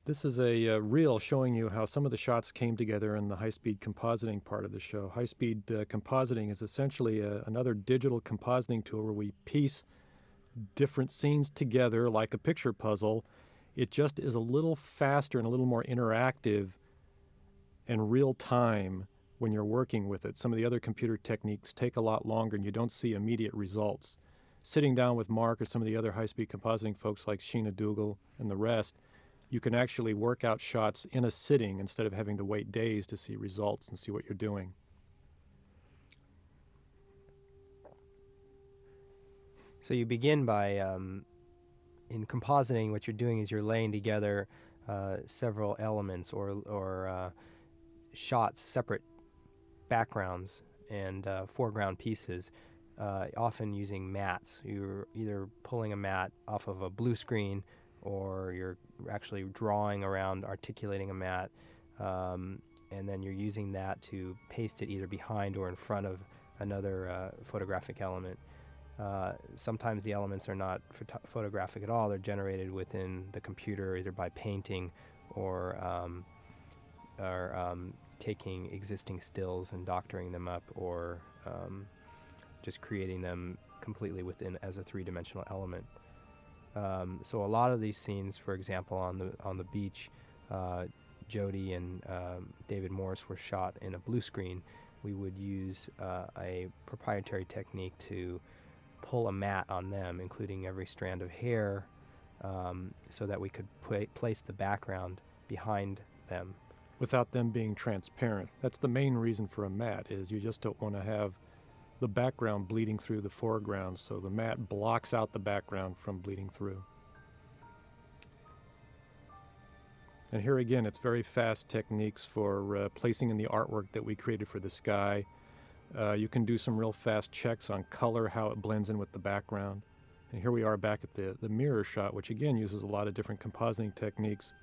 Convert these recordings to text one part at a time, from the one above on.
This is a reel showing you how some of the shots came together in the high-speed compositing part of the show. High-speed compositing is essentially another digital compositing tool where we piece different scenes together like a picture puzzle. It just is a little faster and a little more interactive and real time when you're working with it. Some of the other computer techniques take a lot longer and you don't see immediate results. Sitting down with Mark or some of the other high-speed compositing folks like Sheena Dougal and the rest, you can actually work out shots in a sitting instead of having to wait days to see results and see what you're doing. So you begin by, in compositing, what you're doing is you're laying together several elements or shots, separate backgrounds and foreground pieces, often using mats. You're either pulling a mat off of a blue screen or you're actually drawing around, articulating a mat, and then you're using that to paste it either behind or in front of another photographic element. Sometimes the elements are not photographic at all. They're generated within the computer either by painting or taking existing stills and doctoring them up, or just creating them completely within as a three-dimensional element. So a lot of these scenes, for example, on the beach, Jody and David Morris were shot in a blue screen. We would use a proprietary technique to pull a mat on them, including every strand of hair, so that we could place the background behind them. Without them being transparent. That's the main reason for a mat, is you just don't want to have the background bleeding through the foreground, so the mat blocks out the background from bleeding through. And here again, it's very fast techniques for placing in the artwork that we created for the sky. You can do some real fast checks on color, how it blends in with the background. And here we are back at the mirror shot, which again uses a lot of different compositing techniques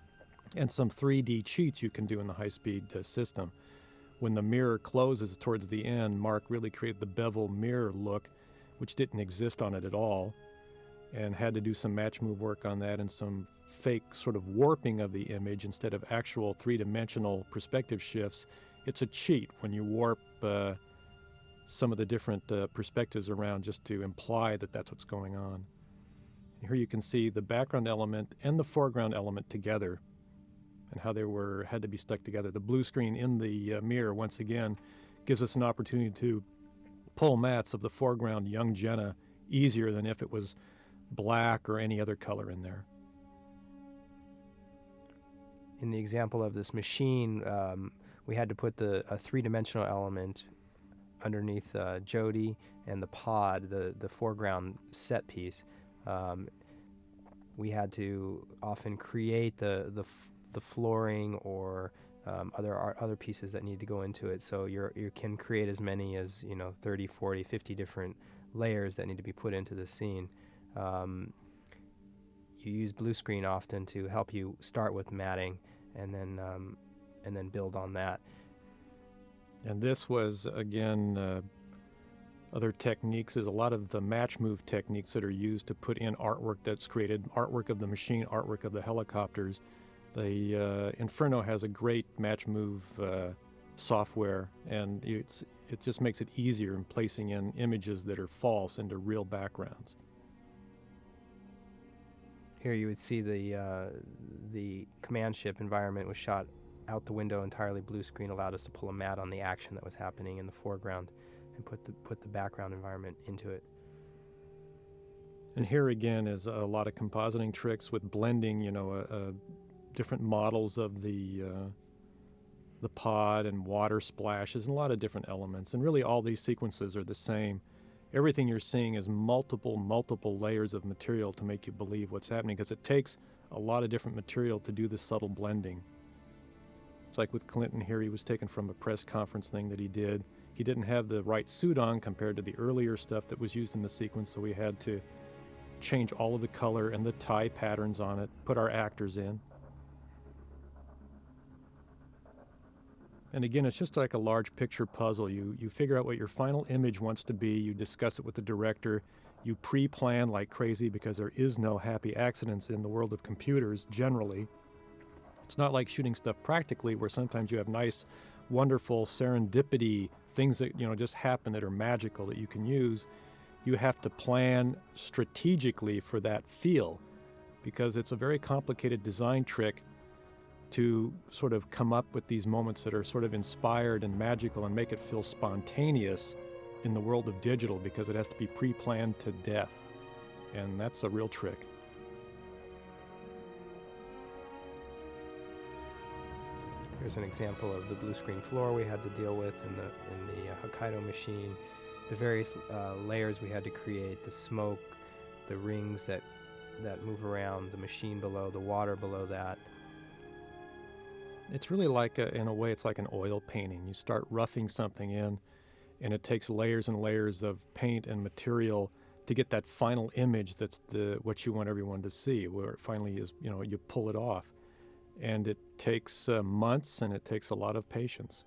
and some 3D cheats you can do in the high-speed system. When the mirror closes towards the end, Mark really created the bevel mirror look, which didn't exist on it at all, and had to do some match move work on that and some fake sort of warping of the image instead of actual three-dimensional perspective shifts. It's a cheat when you warp some of the different perspectives around just to imply that that's what's going on. And here you can see the background element and the foreground element together and how they had to be stuck together. The blue screen in the mirror, once again, gives us an opportunity to pull mats of the foreground young Jenna easier than if it was black or any other color in there. In the example of this machine, we had to put a three-dimensional element underneath Jody and the pod, the foreground set piece. We had to often create the flooring or other pieces that need to go into it. So you can create as many as 30, 40, 50 different layers that need to be put into the scene. You use blue screen often to help you start with matting and then build on that. And this was, again, other techniques is a lot of the match move techniques that are used to put in artwork that's created, artwork of the machine, artwork of the helicopters. The Inferno has a great match move software, and it just makes it easier in placing in images that are false into real backgrounds. Here you would see the command ship environment was shot out the window entirely. Blue screen allowed us to pull a mat on the action that was happening in the foreground and put the background environment into it. And here again is a lot of compositing tricks with blending, different models of the pod and water splashes and a lot of different elements. And really all these sequences are the same. Everything you're seeing is multiple layers of material to make you believe what's happening, because it takes a lot of different material to do the subtle blending. It's like with Clinton here, he was taken from a press conference thing that he did. He didn't have the right suit on compared to the earlier stuff that was used in the sequence, so we had to change all of the color and the tie patterns on it, put our actors in. And again, it's just like a large picture puzzle. You figure out what your final image wants to be, you discuss it with the director, you pre-plan like crazy because there is no happy accidents in the world of computers generally. It's not like shooting stuff practically where sometimes you have nice, wonderful serendipity, things that, just happen that are magical that you can use. You have to plan strategically for that feel because it's a very complicated design trick to sort of come up with these moments that are sort of inspired and magical and make it feel spontaneous in the world of digital because it has to be pre-planned to death. And that's a real trick. Here's an example of the blue screen floor we had to deal with in the Hokkaido machine. The various layers we had to create, the smoke, the rings that move around, the machine below, the water below that. It's really like, in a way, it's like an oil painting. You start roughing something in, and it takes layers and layers of paint and material to get that final image that's what you want everyone to see, where it finally is, you pull it off. And it takes months, and it takes a lot of patience.